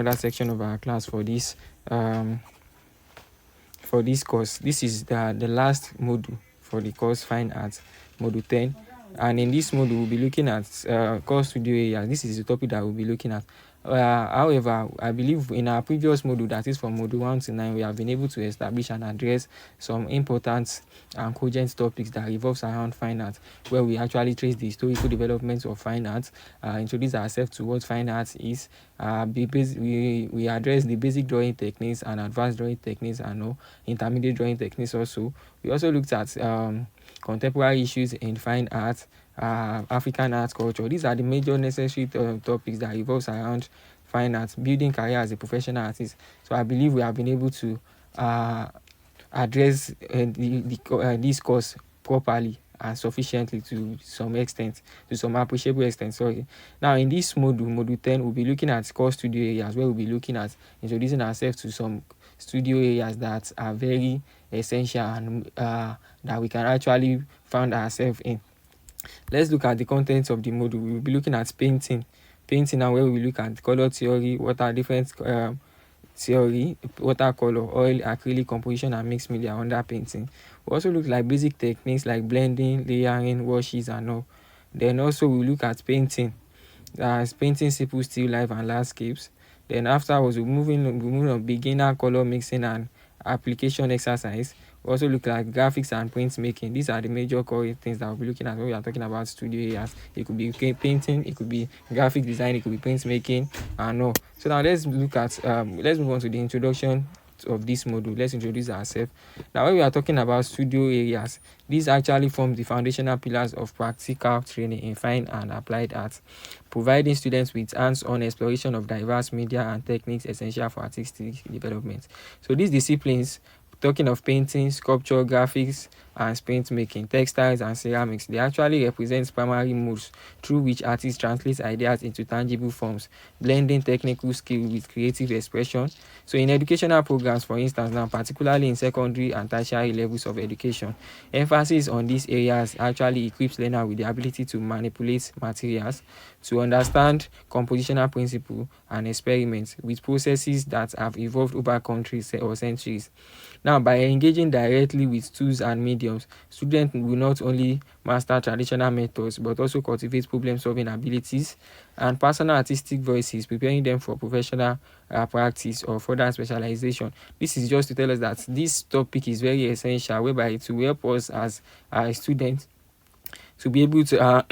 Another section of our class um for this course. This is the last module for the course Fine Arts, module 10. And in this module, we'll be looking at course studio area. This is the topic that we'll be looking at. However, I believe in our previous module, that is from module 1 to 9, we have been able to establish and address some important and cogent topics that revolves around fine art, where we actually trace the historical development of fine art, introduce ourselves to what fine art is, we address the basic drawing techniques and advanced drawing techniques and intermediate drawing techniques also. We also looked at contemporary issues in fine art, African art culture. These are the major necessary topics that revolves around fine art, building career as a professional artist. So I believe we have been able to address this course properly and sufficiently to some extent, to some appreciable extent. Sorry. Now in this module 10, we'll be looking at core studio areas, where we'll be looking at introducing ourselves to some studio areas that are very essential and that we can actually find ourselves in. Let's look at the contents of the module. We'll be looking at painting. Now where we will look at color theory, what are different theory, watercolor, oil, acrylic, composition, and mixed media under painting. We also look like basic techniques like blending, layering, washes, and all. Then also we look at painting, painting simple still life and landscapes. Then afterwards we moving on beginner color mixing and application exercise. We also look at graphics and printmaking. These are the major core things that we'll be looking at when we are talking about studio areas. It could be painting, it could be graphic design, it could be printmaking, and all. So now let's look at let's move on to the introduction of this module. Let's introduce ourselves. Now when we are talking about studio areas, these actually form the foundational pillars of practical training in fine and applied arts, providing students with hands-on exploration of diverse media and techniques essential for artistic development. So these disciplines, talking of painting, sculpture, graphics, and printmaking, textiles, and ceramics, they actually represent primary modes through which artists translate ideas into tangible forms, blending technical skill with creative expression. So in educational programs, for instance, now particularly in secondary and tertiary levels of education, emphasis on these areas actually equips learners with the ability to manipulate materials, to understand compositional principle, and experiment with processes that have evolved over countries or centuries. Now, by engaging directly with tools and mediums, students will not only master traditional methods but also cultivate problem-solving abilities and personal artistic voices, preparing them for professional practice or further specialization. This is just to tell us that this topic is very essential, whereby it will help us as a student to be able to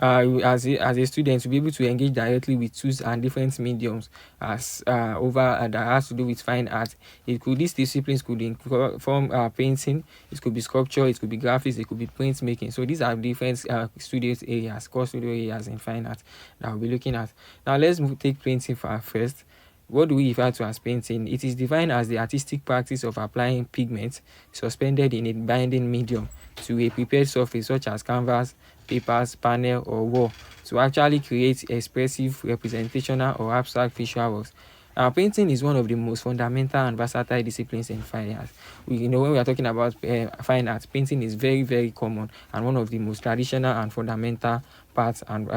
as a student to be able to engage directly with tools and different mediums as that has to do with fine art. These disciplines could form painting, it could be sculpture, it could be graphics, it could be printmaking. So these are different core studio areas in fine art that we'll be looking at. Now let's take painting first. What do we refer to as painting? It is defined as the artistic practice of applying pigment suspended in a binding medium to a prepared surface such as canvas, papers, panel, or wall to actually create expressive, representational, or abstract visual works. Now, painting is one of the most fundamental and versatile disciplines in fine art. When we are talking about fine art, painting is very, very common and one of the most traditional and fundamental parts and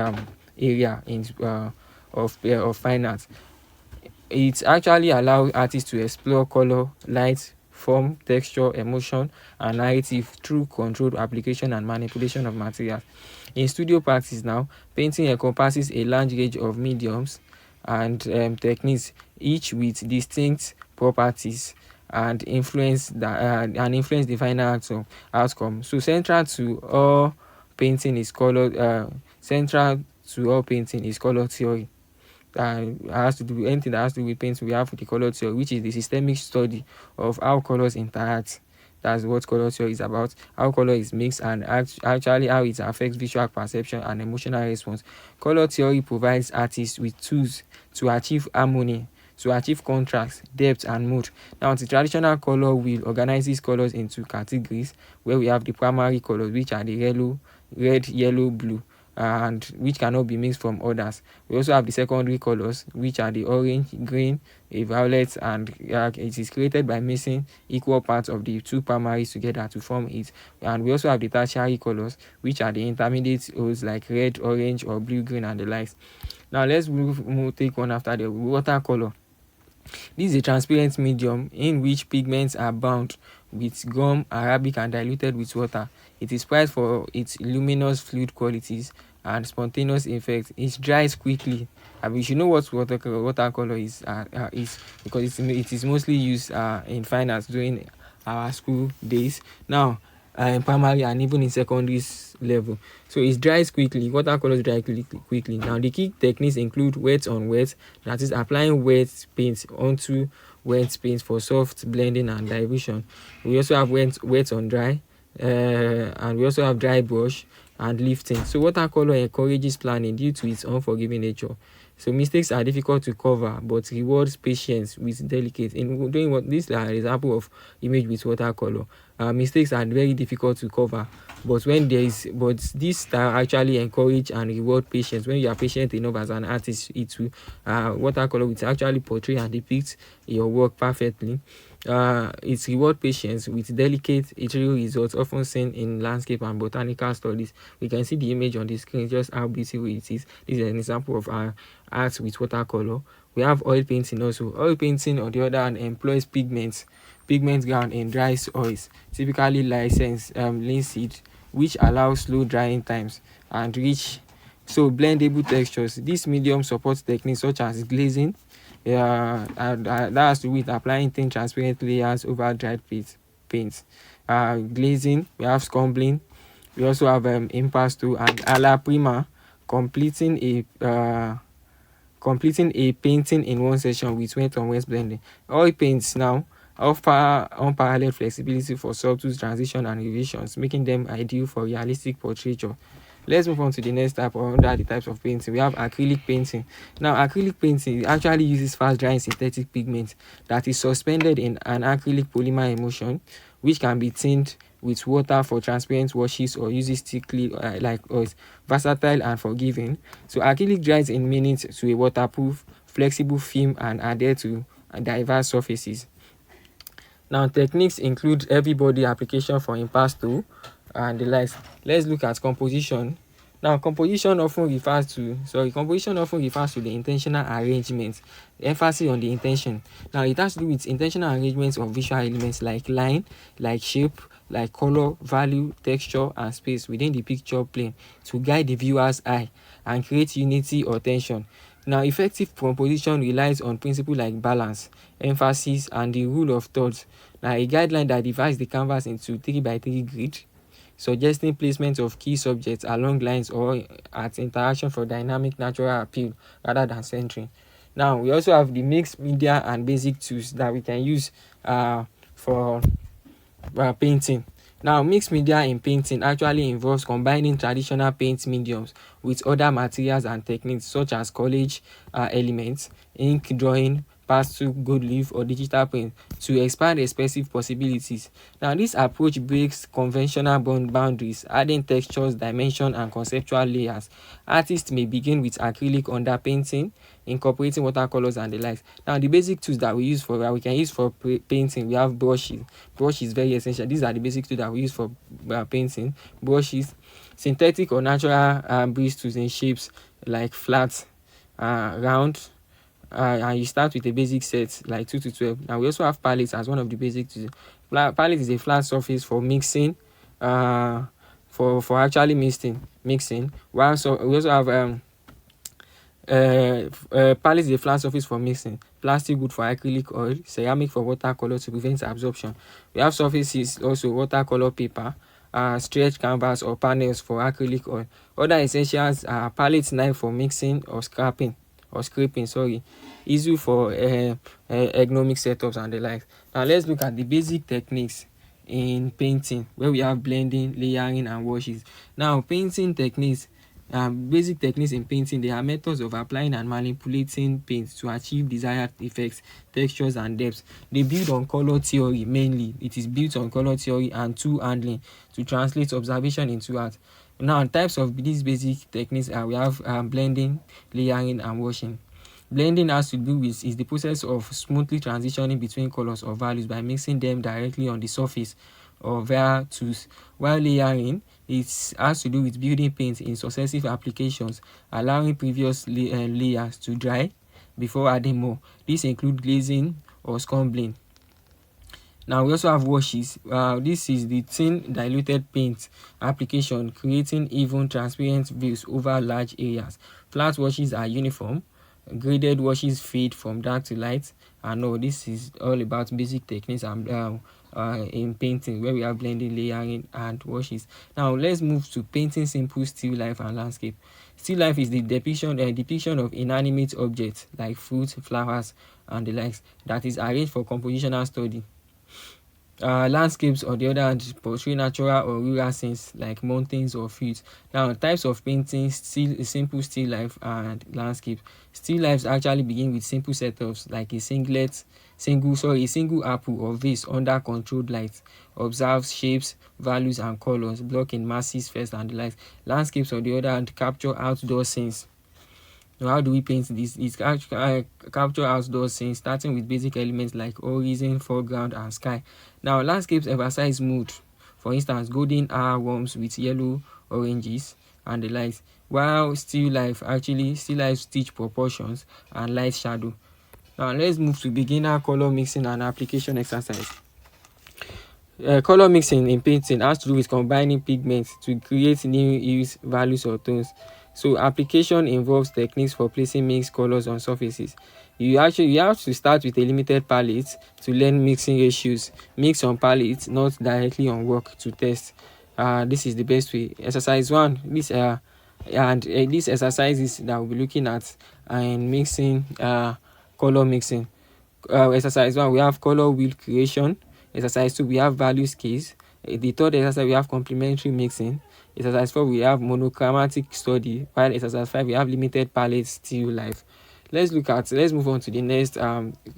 area of fine art. It actually allows artists to explore color, light, form, texture, emotion, and narrative through controlled application and manipulation of materials. In studio practice now, painting encompasses a large range of mediums and techniques, each with distinct properties and influence the final outcome. So central to all painting is color theory. Has to do anything that has to do with painting. We have the color theory, which is the systemic study of how colors interact. That's what color theory is about, how color is mixed and actually how it affects visual perception and emotional response. Color theory provides artists with tools to achieve harmony, to achieve contrast, depth, and mood. Now, the traditional color wheel organizes colors into categories, where we have the primary colors, which are the red, yellow, blue, and which cannot be mixed from others. We also have the secondary colors, which are the orange, green, a violet, and it is created by mixing equal parts of the two primaries together to form it. And we also have the tertiary colors, which are the intermediate hues like red, orange, or blue, green, and the likes. Now let's take one after the watercolor. This is a transparent medium in which pigments are bound with gum, Arabic, and diluted with water. It is prized for its luminous fluid qualities and spontaneous effect. It dries quickly. We should know what watercolor is because it is mostly used in fine arts during our school days. Now, in primary and even in secondary level. So it dries quickly. Watercolors dry quickly. Now the key techniques include wet on wet, that is applying wet paint onto wet paint for soft blending and dilution. We also have wet on dry, and we also have dry brush and lifting. So watercolor encourages planning due to its unforgiving nature. So mistakes are difficult to cover, but rewards patience with delicate. In doing what this is an example of image with watercolor. Mistakes are very difficult to cover, but this style actually encourage and reward patience. When you are patient enough as an artist, it will watercolor will actually portray and depict your work perfectly. It reward patience with delicate ethereal results often seen in landscape and botanical studies. We can see the image on the screen, just how beautiful it is. This is an example of art with watercolor. We have oil painting also. Oil painting, on the other hand, employs pigment ground in dry oils, typically linseed, which allows slow drying times and rich, so blendable textures. This medium supports techniques such as glazing, and that has to do with applying thin transparent layers over dried paint. Glazing, we have scumbling, we also have impasto and alla prima, completing a painting in one session with wet on wet blending. Oil paints now offer unparalleled flexibility for subtle transition and revisions, making them ideal for realistic portraiture. Let's move on to the next type, or under the types of painting. We have acrylic painting. Now, acrylic painting actually uses fast drying synthetic pigment that is suspended in an acrylic polymer emulsion, which can be thinned with water for transparent washes or uses thickly like oils. Versatile and forgiving. So acrylic dries in minutes to a waterproof, flexible film and adhere to diverse surfaces. Now, techniques include heavy body application for impasto and the likes. Let's look at composition. Now, composition often refers to the intentional arrangement, emphasis on the intention. Now, it has to do with intentional arrangements of visual elements like line, like shape, like color, value, texture, and space within the picture plane to guide the viewer's eye and create unity or tension. Now, effective composition relies on principles like balance, emphasis, and the rule of thirds. Now, a guideline that divides the canvas into 3x3 grid, suggesting placement of key subjects along lines or at interaction for dynamic natural appeal rather than centering. Now, we also have the mixed media and basic tools that we can use for painting. Now, mixed media in painting actually involves combining traditional paint mediums with other materials and techniques such as collage elements, ink drawing, pastel, gold leaf, or digital print to expand expressive possibilities. Now, this approach breaks conventional boundaries, adding textures, dimension, and conceptual layers. Artists may begin with acrylic underpainting, incorporating watercolors and the likes. Now, the basic tools that we can use for painting, we have brushes. Brush is very essential. These are the basic tools that we use for painting. Brushes, synthetic or natural bristles in shapes like flat, round, and you start with a basic set like 2 to 12. Now, we also have palettes as one of the basic tools. Palette is a flat surface for mixing, for actually mixing. We also have palette is a flat surface for mixing, plastic wood for acrylic oil, ceramic for watercolor to prevent absorption. We have surfaces also watercolor paper, stretch canvas or panels for acrylic oil. Other essentials are palette knife for mixing or scraping, easel for ergonomic setups and the like. Now, let's look at the basic techniques in painting, where we have blending, layering, and washes. Now, painting techniques. Basic techniques in painting, they are methods of applying and manipulating paint to achieve desired effects, textures, and depths. They build on color theory mainly. It is built on color theory and tool handling to translate observation into art. Now, types of these basic techniques are we have blending, layering, and washing. Blending has to do with is the process of smoothly transitioning between colors or values by mixing them directly on the surface or via tools, while layering It has to do with building paint in successive applications, allowing previous layers to dry before adding more. This includes glazing or scumbling. Now we also have washes. This is the thin diluted paint application, creating even transparent views over large areas. Flat washes are uniform. Graded washes fade from dark to light. And no, this is all about basic techniques and in painting, where we have blending, layering, and washes. Now let's move to painting simple still life and landscape. Still life is the depiction of inanimate objects like fruits, flowers, and the likes that is arranged for compositional study. Landscapes, on the other hand, portray natural or rural scenes like mountains or fields. Now, types of painting: simple still life and landscape. Still lives actually begin with simple setups like a single apple or vase under controlled light. Observes shapes, values, and colors, blocking masses first and the likes. Landscapes, on the other hand, capture outdoor scenes. Now, how do we paint this? It's capture outdoor scenes, starting with basic elements like horizon, foreground, and sky. Now, landscapes emphasize mood. For instance, golden hour warms with yellow, oranges, and the likes. While still life teach proportions and light shadow. Now, let's move to beginner color mixing and application exercise. Color mixing in painting has to do with combining pigments to create new hues, values, or tones. So application involves techniques for placing mixed colors on surfaces. You have to start with a limited palette to learn mixing ratios. Mix on palette, not directly on work to test. This is the best way. Exercise 1. These exercises that we'll be looking at and mixing, color mixing. Exercise 1, we have color wheel creation. Exercise 2, we have value scales. The third exercise, we have complementary mixing. Exercise 4, we have monochromatic study. While exercise 5, we have limited palette still life. Let's move on to the next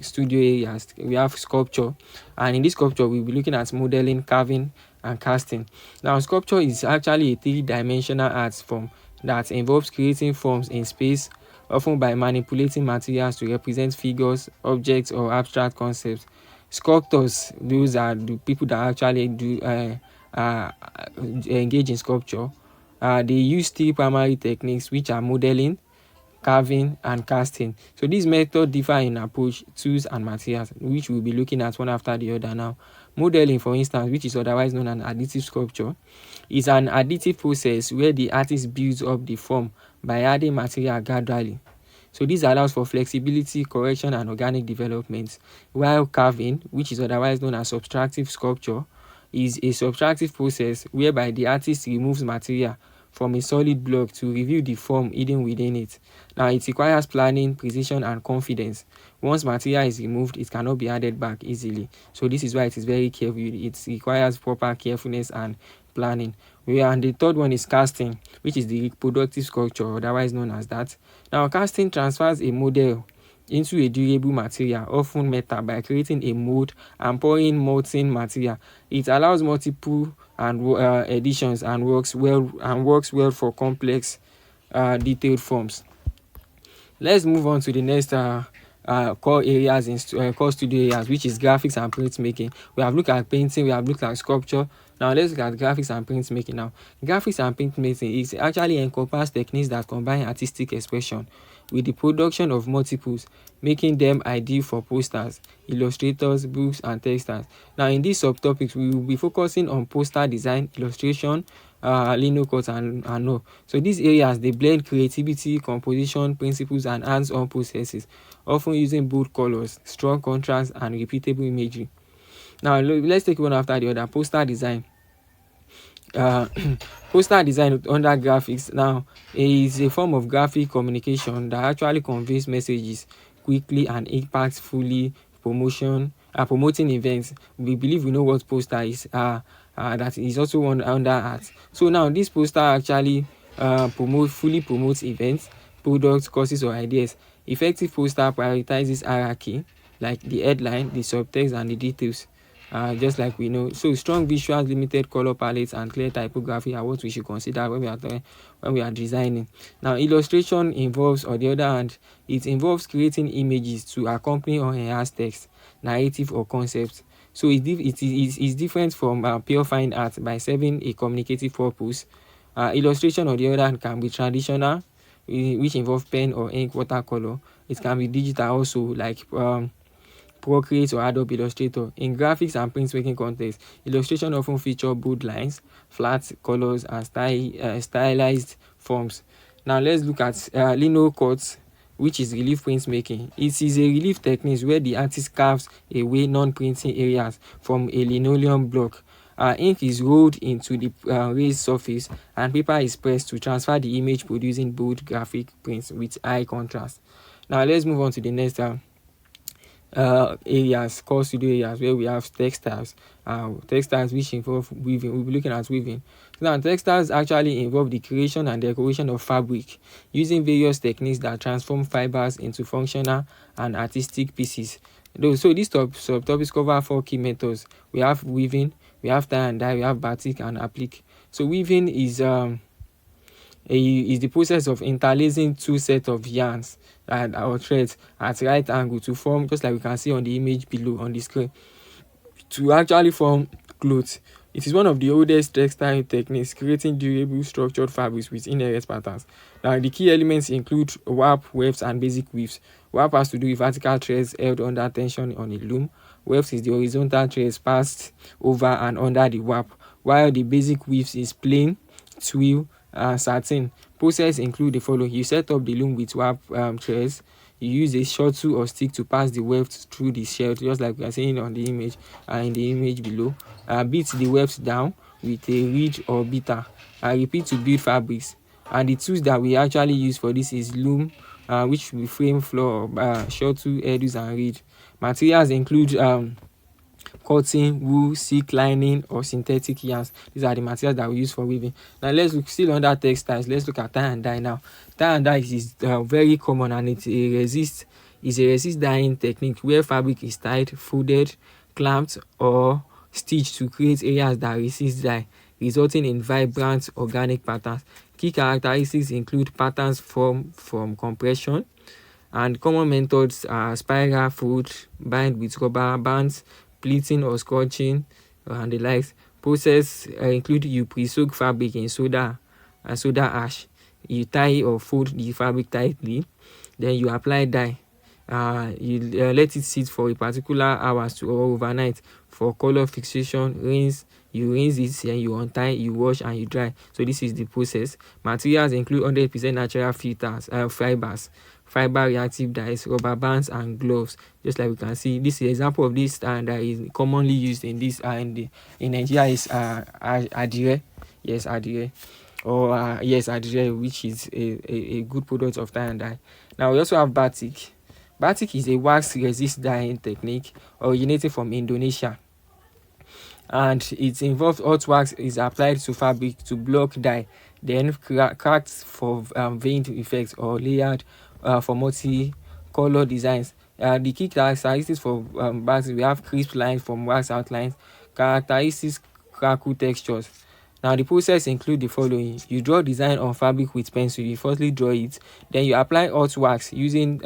studio areas. We have sculpture, and in this sculpture we'll be looking at modeling, carving, and casting. Now, sculpture is actually a three-dimensional art form that involves creating forms in space, often by manipulating materials to represent figures, objects, or abstract concepts. Sculptors, those are the people that actually do engage in sculpture. They use three primary techniques, which are modeling, carving, and casting. So these methods differ in approach, tools, and materials, which we'll be looking at one after the other now. Modeling, for instance, which is otherwise known as additive sculpture, is an additive process where the artist builds up the form by adding material gradually. So this allows for flexibility, correction, and organic development. While carving, which is otherwise known as subtractive sculpture, is a subtractive process whereby the artist removes material from a solid block to reveal the form hidden within it. Now, it requires planning, precision, and confidence. Once material is removed, it cannot be added back easily. So this is why it is very careful. It requires proper carefulness and planning. And the third one is casting, which is the reproductive sculpture, otherwise known as that. Now, casting transfers a model into a durable material, often metal, by creating a mold and pouring molten material. It allows multiple additions and works well for complex, detailed forms. Let's move on to the next core areas in core studio areas, which is graphics and printmaking. We have looked at painting, we have looked at sculpture. Now let's look at graphics and printmaking. Now, graphics and printmaking is actually encompass techniques that combine artistic expression with the production of multiples, making them ideal for posters, illustrators, books, and textiles. Now, in these subtopics, we will be focusing on poster design, illustration, lino cut, and no. So these areas, they blend creativity, composition principles, and hands-on processes, often using bold colors, strong contrast, and repeatable imagery. Now, let's take one after the other. Poster design. Poster design under graphics now is a form of graphic communication that actually conveys messages quickly and impactfully, promoting events. We believe we know what poster is. That is also one under art. So now this poster actually promotes events, products, courses, or ideas. Effective poster prioritizes hierarchy, like the headline, the subtext, and the details. Just like we know. So strong visuals, limited color palettes, and clear typography are what we should consider when we are designing. Now, illustration involves, on the other hand, it involves creating images to accompany or enhance text, narrative, or concepts. So it is different from pure fine art by serving a communicative purpose. Illustration, on the other hand, can be traditional, which involve pen or ink, watercolor. It can be digital also, like Procreate or Adobe Illustrator. In graphics and printmaking context, illustration often feature bold lines, flat colors, and stylized forms. Now let's look at lino cuts, which is relief printmaking. It is a relief technique where the artist carves away non-printing areas from a linoleum block. Ink is rolled into the raised surface, and paper is pressed to transfer the image, producing bold graphic prints with high contrast. Now let's move on to the next areas, core studio areas, where we have textiles which involve weaving. We'll be looking at weaving. Now, textiles actually involve the creation and decoration of fabric using various techniques that transform fibers into functional and artistic pieces. So these subtopics cover 4 key methods. We have weaving, we have tie and dye, we have batik and applique. So weaving is the process of interlacing two sets of yarns or threads at right angle to form, just like we can see on the image below on the screen, to actually form clothes. It is one of the oldest textile techniques, creating durable structured fabrics with inherent patterns. Now, the key elements include warp, wefts, and basic weaves. Warp has to do with vertical threads held under tension on a loom. Wefts is the horizontal threads passed over and under the warp, while the basic weaves is plain, twill, satin. Process include the following: you set up the loom with warp threads. You use a shuttle or stick to pass the weft through the shell, just like we are seeing on the image in the image below. Beat the weft down with a reed or beater. Repeat to build fabrics. And the tools that we actually use for this is loom, which we frame, floor, shuttle, edges, and reed. Materials include cotton, wool, silk, lining, or synthetic yarns. These are the materials that we use for weaving. Now let's look still under textiles. Let's look at tie and dye now. Tie and dye is very common, and it's a resist dyeing technique where fabric is tied, folded, clamped, or stitched to create areas that resist dye, resulting in vibrant organic patterns. Key characteristics include patterns formed from compression, and common methods are spiral, fold, bind with rubber bands, pleating or scorching, and the likes. Process include you pre-soak fabric in soda and soda ash. You tie or fold the fabric tightly, then you apply dye. You let it sit for a particular hours or overnight for color fixation. You rinse it, and you untie, you wash, and you dry. So this is the process. Materials include 100% natural fibers, fiber reactive dyes, rubber bands, and gloves. Just like we can see, this is an example of this that is commonly used in this in Nigeria is adire. Yes, adire. Or yes, adire, which is a good product of tie and dye. Now we also have batik. Batik is a wax resist dyeing technique originating from Indonesia, and it involves hot wax is applied to fabric to block dye, then cracked for veined effects or layered for multi-color designs. The key characteristics for batik, we have crisp lines from wax outlines, characteristics crackle textures. Now the process include the following: you draw design on fabric with pencil. You firstly draw it, then you apply hot wax using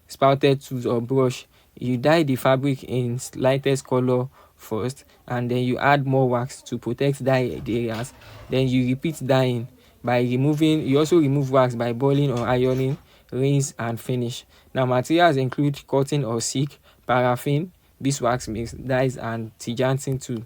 spouted tools or brush. You dye the fabric in lightest color first, and then you add more wax to protect dye areas. Then you repeat dyeing by removing. You also remove wax by boiling or ironing, rinse, and finish. Now materials include cotton or silk, paraffin, beeswax mix, dyes, and tijantin too.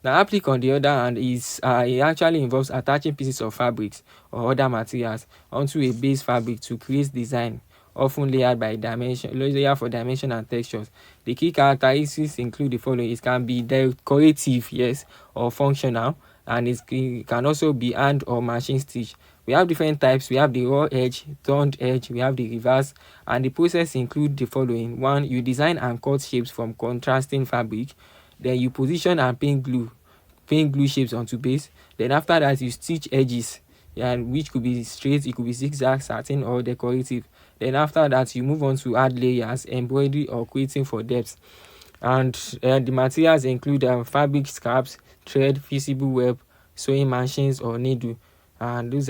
Now applique, on the other hand, is it actually involves attaching pieces of fabrics or other materials onto a base fabric to create design, often layered by layer for dimension and textures. The key characteristics include the following: it can be decorative, yes, or functional, and it can also be hand or machine stitch. We have different types. We have the raw edge, turned edge, we have the reverse, and the process include the following: one, you design and cut shapes from contrasting fabric, then you position and paint glue shapes onto base. Then after that, you stitch edges, and which could be straight, it could be zigzag, satin, or decorative. Then after that, you move on to add layers, embroidery, or quilting for depth. And the materials include fabric scraps, thread, visible web, sewing machines, or needle. And that's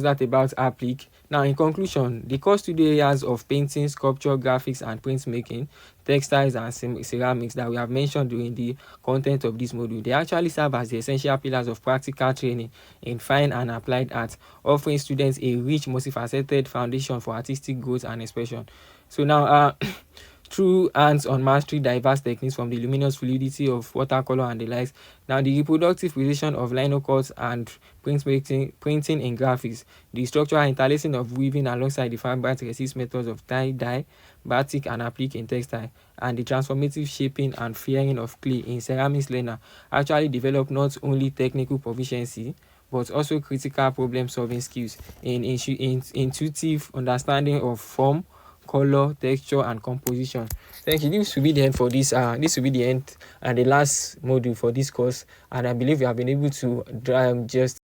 that about applique. Now, in conclusion, the core studio areas of painting, sculpture, graphics, and printmaking, textiles, and ceramics that we have mentioned during the content of this module, they actually serve as the essential pillars of practical training in fine and applied art, offering students a rich, multifaceted foundation for artistic growth and expression. So now, through hands-on mastery, diverse techniques from the luminous fluidity of watercolor and the likes. Now, the reproductive precision of lino cuts and printing in graphics, the structural interlacing of weaving alongside the fiber resist methods of tie-dye, batik, and applique in textile, and the transformative shaping and fairing of clay in ceramics learner actually develop not only technical proficiency but also critical problem-solving skills in intuitive understanding of form, color, texture, and composition. Thank you. This will be the end for this. This will be the end and the last module for this course. And I believe we have been able to just